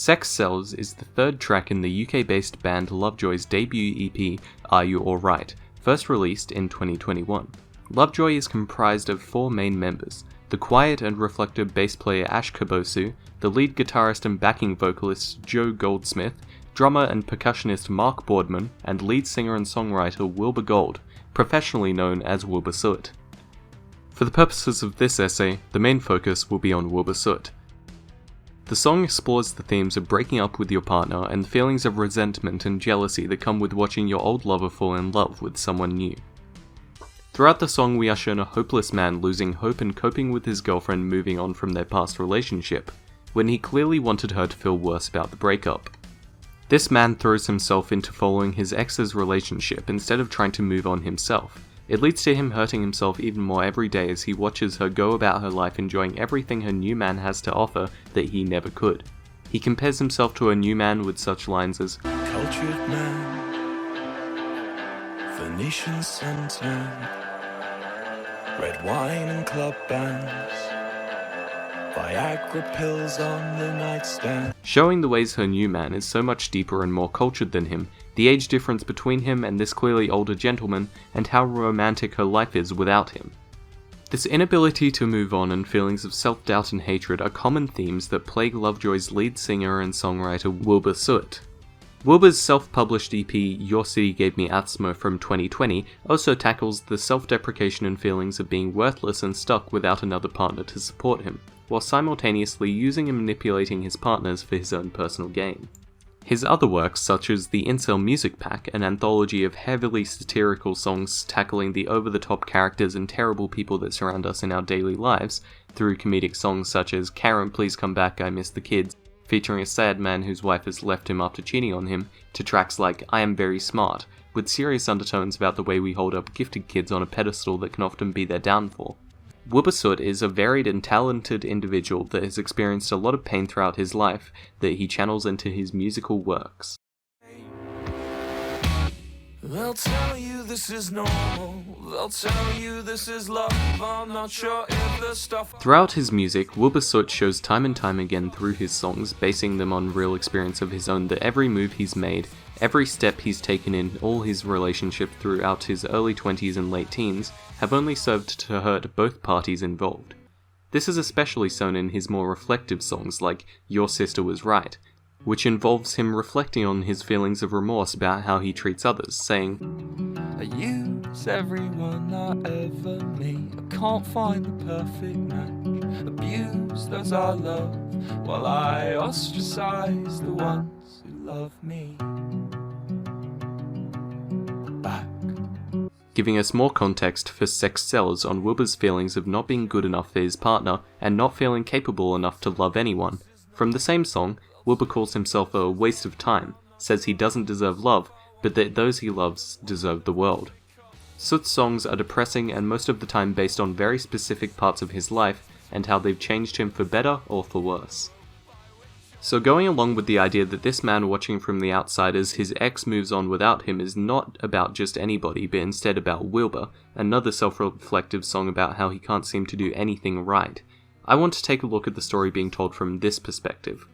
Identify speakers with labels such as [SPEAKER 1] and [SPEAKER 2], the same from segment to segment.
[SPEAKER 1] Sex Sells is the third track in the UK-based band Lovejoy's debut EP, Are You Alright, first released in 2021. Lovejoy is comprised of four main members: the quiet and reflective bass player Ash Kabosu, the lead guitarist and backing vocalist Joe Goldsmith, drummer and percussionist Mark Boardman, and lead singer and songwriter Wilbur Gold, professionally known as Wilbur Soot. For the purposes of this essay, the main focus will be on Wilbur Soot. The song explores the themes of breaking up with your partner and the feelings of resentment and jealousy that come with watching your old lover fall in love with someone new. Throughout the song, we are shown a hopeless man losing hope and coping with his girlfriend moving on from their past relationship, when he clearly wanted her to feel worse about the breakup. This man throws himself into following his ex's relationship instead of trying to move on himself. It leads to him hurting himself even more every day as he watches her go about her life enjoying everything her new man has to offer that he never could. He compares himself to a new man with such lines as,
[SPEAKER 2] "Cultured man, Venetian suntan, red wine and club bands, Viagra pills on the nightstand,"
[SPEAKER 1] showing the ways her new man is so much deeper and more cultured than him, the age difference between him and this clearly older gentleman, and how romantic her life is without him. This inability to move on and feelings of self-doubt and hatred are common themes that plague Lovejoy's lead singer and songwriter Wilbur Soot. Wilbur's self-published EP Your City Gave Me Asthma from 2020 also tackles the self-deprecation and feelings of being worthless and stuck without another partner to support him, while simultaneously using and manipulating his partners for his own personal gain. His other works, such as the Incel Music Pack, an anthology of heavily satirical songs tackling the over-the-top characters and terrible people that surround us in our daily lives, through comedic songs such as Karen Please Come Back, I Miss the Kids, featuring a sad man whose wife has left him after cheating on him, to tracks like I Am Very Smart, with serious undertones about the way we hold up gifted kids on a pedestal that can often be their downfall. Wilbur Soot is a varied and talented individual that has experienced a lot of pain throughout his life that he channels into his musical works.
[SPEAKER 2] They'll tell you this is normal, they'll tell you this is love, I'm not sure if the stuff...
[SPEAKER 1] Throughout his music, Wilbur Soot shows time and time again through his songs, basing them on real experience of his own, that every move he's made, every step he's taken in all his relationships throughout his early 20s and late teens, have only served to hurt both parties involved. This is especially shown in his more reflective songs like Your Sister Was Right, which involves him reflecting on his feelings of remorse about how he treats others, saying,
[SPEAKER 2] I use everyone I ever meet, I can't find the perfect match, abuse those I love, while I ostracize the ones who love me back.
[SPEAKER 1] Giving us more context for Sex Sells on Wilbur's feelings of not being good enough for his partner and not feeling capable enough to love anyone. From the same song, Wilbur calls himself a waste of time, says he doesn't deserve love, but that those he loves deserve the world. Soot's songs are depressing and most of the time based on very specific parts of his life and how they've changed him for better or for worse. So going along with the idea that this man watching from the outside as his ex moves on without him is not about just anybody, but instead about Wilbur, another self-reflective song about how he can't seem to do anything right, I want to take a look at the story being told from this perspective.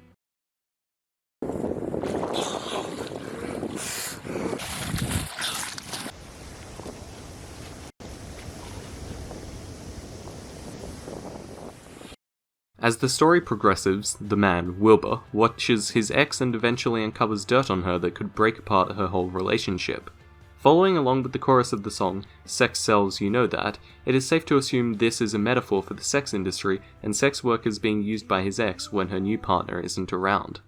[SPEAKER 1] As the story progresses, the man, Wilbur, watches his ex and eventually uncovers dirt on her that could break apart her whole relationship. Following along with the chorus of the song, Sex Sells, You Know That, it is safe to assume this is a metaphor for the sex industry and sex workers being used by his ex when her new partner isn't around.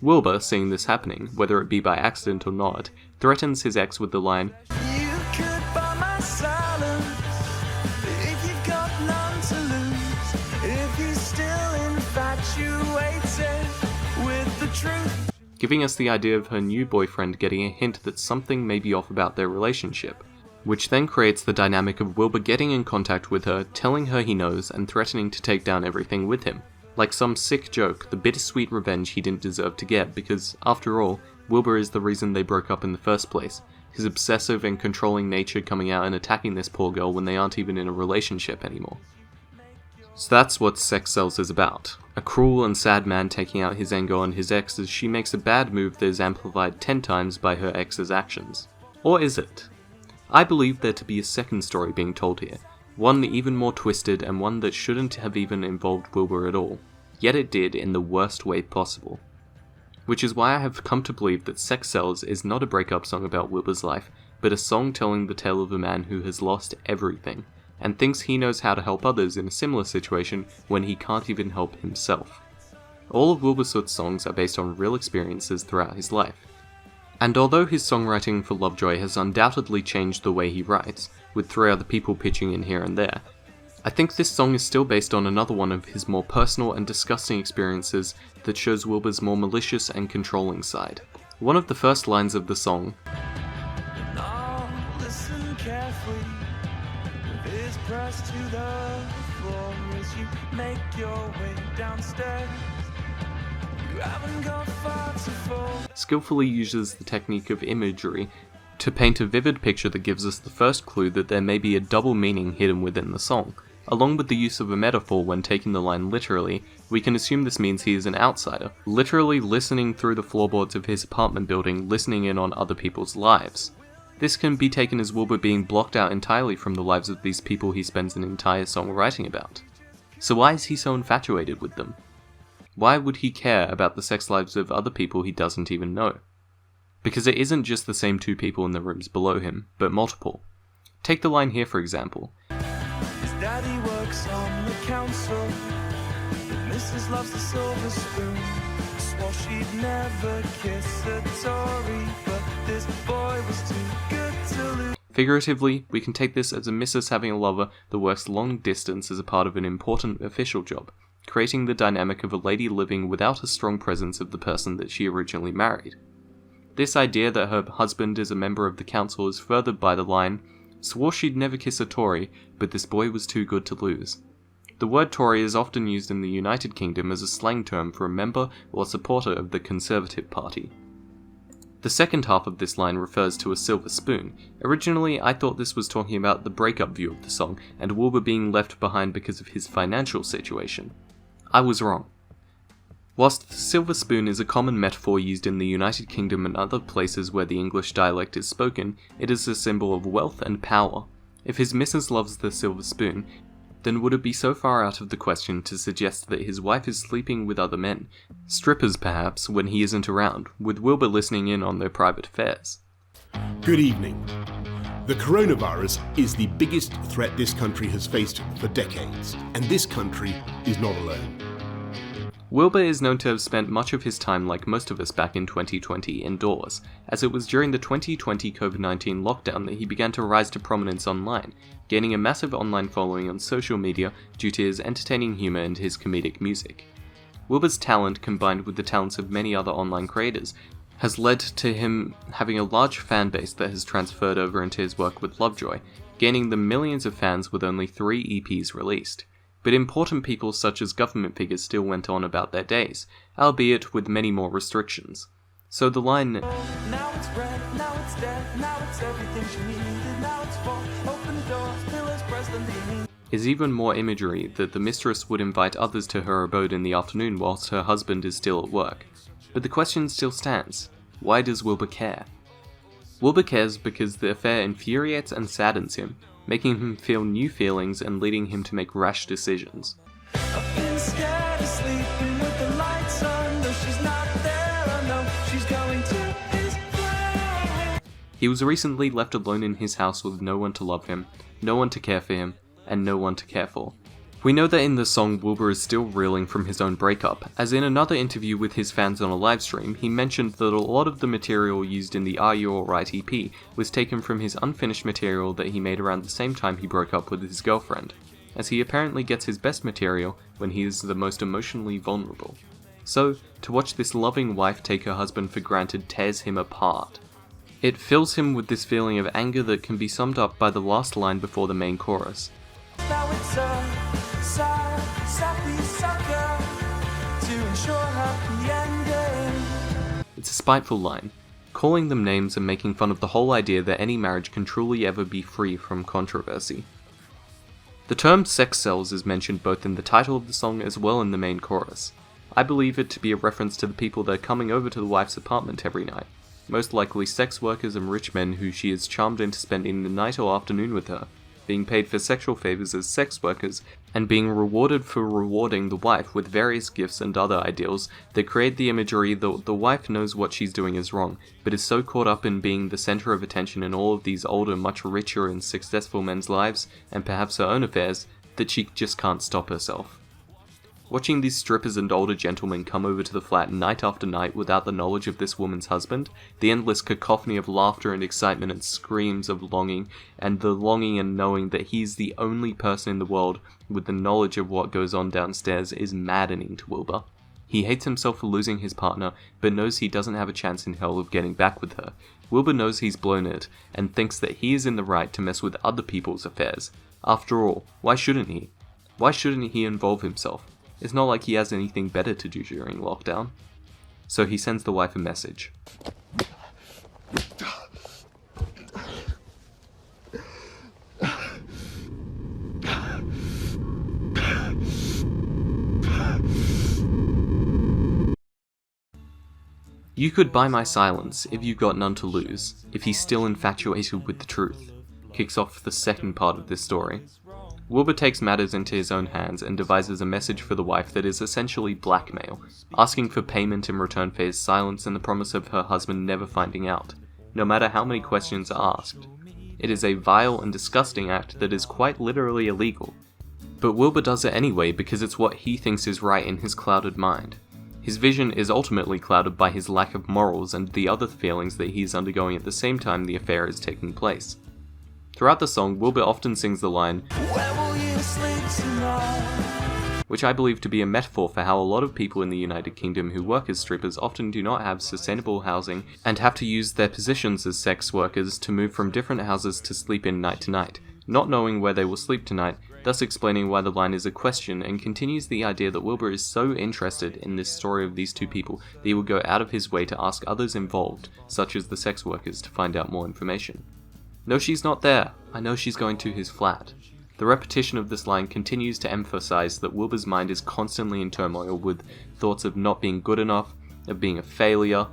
[SPEAKER 1] Wilbur, seeing this happening, whether it be by accident or not, threatens his ex with the line,
[SPEAKER 2] You could buy my silence if you've got none to lose, if you're still infatuated with the truth.
[SPEAKER 1] giving us the idea of her new boyfriend getting a hint that something may be off about their relationship, which then creates the dynamic of Wilbur getting in contact with her, telling her he knows, and threatening to take down everything with him. Like some sick joke, the bittersweet revenge he didn't deserve to get because, after all, Wilbur is the reason they broke up in the first place, his obsessive and controlling nature coming out and attacking this poor girl when they aren't even in a relationship anymore. So that's what Sex Sells is about. A cruel and sad man taking out his anger on his ex as she makes a bad move that is amplified 10 times by her ex's actions. Or is it? I believe there to be a second story being told here, one even more twisted and one that shouldn't have even involved Wilbur at all, yet it did in the worst way possible. Which is why I have come to believe that Sex Sells is not a breakup song about Wilbur's life, but a song telling the tale of a man who has lost everything, and thinks he knows how to help others in a similar situation when he can't even help himself. All of Wilbur Soot's songs are based on real experiences throughout his life. And although his songwriting for Lovejoy has undoubtedly changed the way he writes, with 3 other people pitching in here and there, I think this song is still based on another one of his more personal and disgusting experiences that shows Wilbur's more malicious and controlling side. One of the first lines of the song,
[SPEAKER 2] Listen carefully, with his pressed to the floor as you make your way downstairs. You haven't got far to fall.
[SPEAKER 1] skillfully uses the technique of imagery to paint a vivid picture that gives us the first clue that there may be a double meaning hidden within the song. Along with the use of a metaphor when taking the line literally, we can assume this means he is an outsider, literally listening through the floorboards of his apartment building, listening in on other people's lives. This can be taken as Wilbur being blocked out entirely from the lives of these people he spends an entire song writing about. So why is he so infatuated with them? Why would he care about the sex lives of other people he doesn't even know? Because it isn't just the same 2 people in the rooms below him, but multiple. Take the line here for example.
[SPEAKER 2] His daddy works on the council, but Mrs. loves the silver spoon. Swore she'd never kiss a Tory, but this boy was too good to lose.
[SPEAKER 1] Figuratively, we can take this as a missus having a lover that works long distance as a part of an important official job, creating the dynamic of a lady living without a strong presence of the person that she originally married. This idea that her husband is a member of the council is furthered by the line, swore she'd never kiss a Tory, but this boy was too good to lose. The word Tory is often used in the United Kingdom as a slang term for a member or supporter of the Conservative Party. The second half of this line refers to a silver spoon. Originally, I thought this was talking about the breakup view of the song, and Wilbur being left behind because of his financial situation. I was wrong. Whilst the silver spoon is a common metaphor used in the United Kingdom and other places where the English dialect is spoken, it is a symbol of wealth and power. If his missus loves the silver spoon, then would it be so far out of the question to suggest that his wife is sleeping with other men, strippers perhaps, when he isn't around, with Wilbur listening in on their private affairs?
[SPEAKER 3] Good evening. The coronavirus is the biggest threat this country has faced for decades, and this country is not alone.
[SPEAKER 1] Wilbur is known to have spent much of his time, like most of us back in 2020, indoors, as it was during the 2020 COVID-19 lockdown that he began to rise to prominence online, gaining a massive online following on social media due to his entertaining humour and his comedic music. Wilbur's talent, combined with the talents of many other online creators, has led to him having a large fan base that has transferred over into his work with Lovejoy, gaining them millions of fans with only 3 EPs released. But important people such as government figures still went on about their days, albeit with many more restrictions. So the line,
[SPEAKER 2] Now it's red, now it's dead, now it's everything she needed, now it's full, open doors, pillows pressed underneath.
[SPEAKER 1] is even more imagery that the mistress would invite others to her abode in the afternoon whilst her husband is still at work. But the question still stands, why does Wilbur care? Wilbur cares because the affair infuriates and saddens him, making him feel new feelings and leading him to make rash decisions.
[SPEAKER 2] I've been scared of sleeping with the lights on, though she's not there, I know she's going to his place.
[SPEAKER 1] He was recently left alone in his house with no one to love him, no one to care for him, and no one to care for. We know that in the song Wilbur is still reeling from his own breakup, as in another interview with his fans on a livestream, he mentioned that a lot of the material used in the Are You Alright EP was taken from his unfinished material that he made around the same time he broke up with his girlfriend, as he apparently gets his best material when he is the most emotionally vulnerable. So, to watch this loving wife take her husband for granted tears him apart. It fills him with this feeling of anger that can be summed up by the last line before the main chorus.
[SPEAKER 2] Now it's a sappy sucker to ensure happy ending.
[SPEAKER 1] It's a spiteful line, calling them names and making fun of the whole idea that any marriage can truly ever be free from controversy. The term sex cells is mentioned both in the title of the song as well in the main chorus. I believe it to be a reference to the people that are coming over to the wife's apartment every night, most likely sex workers and rich men who she is charmed into spending the night or afternoon with her, being paid for sexual favors as sex workers, and being rewarded for rewarding the wife with various gifts and other ideals that create the imagery that the wife knows what she's doing is wrong, but is so caught up in being the center of attention in all of these older, much richer and successful men's lives, and perhaps her own affairs, that she just can't stop herself. Watching these strippers and older gentlemen come over to the flat night after night without the knowledge of this woman's husband, the endless cacophony of laughter and excitement and screams of longing, and the longing and knowing that he's the only person in the world with the knowledge of what goes on downstairs is maddening to Wilbur. He hates himself for losing his partner, but knows he doesn't have a chance in hell of getting back with her. Wilbur knows he's blown it, and thinks that he is in the right to mess with other people's affairs. After all, why shouldn't he? Why shouldn't he involve himself? It's not like he has anything better to do during lockdown. So he sends the wife a message. You could buy my silence if you've got none to lose, if he's still infatuated with the truth, kicks off the second part of this story. Wilbur takes matters into his own hands and devises a message for the wife that is essentially blackmail, asking for payment in return for his silence and the promise of her husband never finding out, no matter how many questions are asked. It is a vile and disgusting act that is quite literally illegal. But Wilbur does it anyway because it's what he thinks is right in his clouded mind. His vision is ultimately clouded by his lack of morals and the other feelings that he is undergoing at the same time the affair is taking place. Throughout the song, Wilbur often sings the line, "Where will you sleep tonight?" which I believe to be a metaphor for how a lot of people in the United Kingdom who work as strippers often do not have sustainable housing and have to use their positions as sex workers to move from different houses to sleep in night to night, not knowing where they will sleep tonight, thus explaining why the line is a question, and continues the idea that Wilbur is so interested in this story of these two people that he will go out of his way to ask others involved, such as the sex workers, to find out more information. No, she's not there. I know she's going to his flat. The repetition of this line continues to emphasize that Wilbur's mind is constantly in turmoil with thoughts of not being good enough, of being a failure,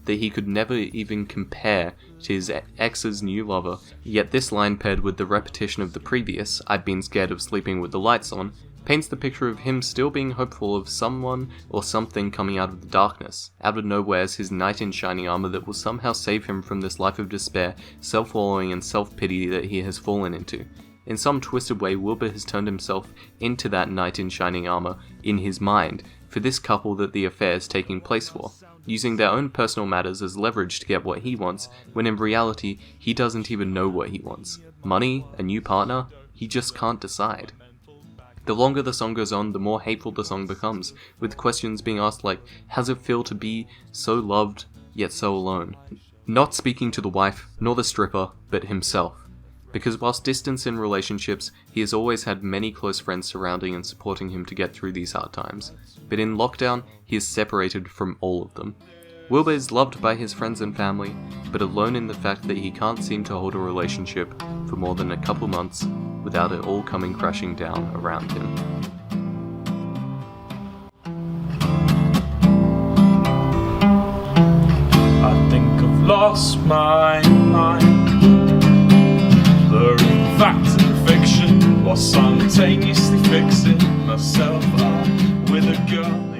[SPEAKER 1] that he could never even compare to his ex's new lover, yet this line paired with the repetition of the previous, "I've been scared of sleeping with the lights on," paints the picture of him still being hopeful of someone or something coming out of the darkness, out of nowhere as his knight in shining armor that will somehow save him from this life of despair, self-wallowing and self-pity that he has fallen into. In some twisted way, Wilbur has turned himself into that knight in shining armor in his mind for this couple that the affair is taking place for, using their own personal matters as leverage to get what he wants, when in reality, he doesn't even know what he wants. Money? A new partner? He just can't decide. The longer the song goes on, the more hateful the song becomes, with questions being asked like, how's it feel to be so loved, yet so alone? Not speaking to the wife, nor the stripper, but himself. Because whilst distant in relationships, he has always had many close friends surrounding and supporting him to get through these hard times. But in lockdown, he is separated from all of them. Wilbur is loved by his friends and family, but alone in the fact that he can't seem to hold a relationship for more than a couple months without it all coming crashing down around him.
[SPEAKER 2] I think I've lost my mind, blurring fact and fiction while simultaneously fixing myself up with a girl.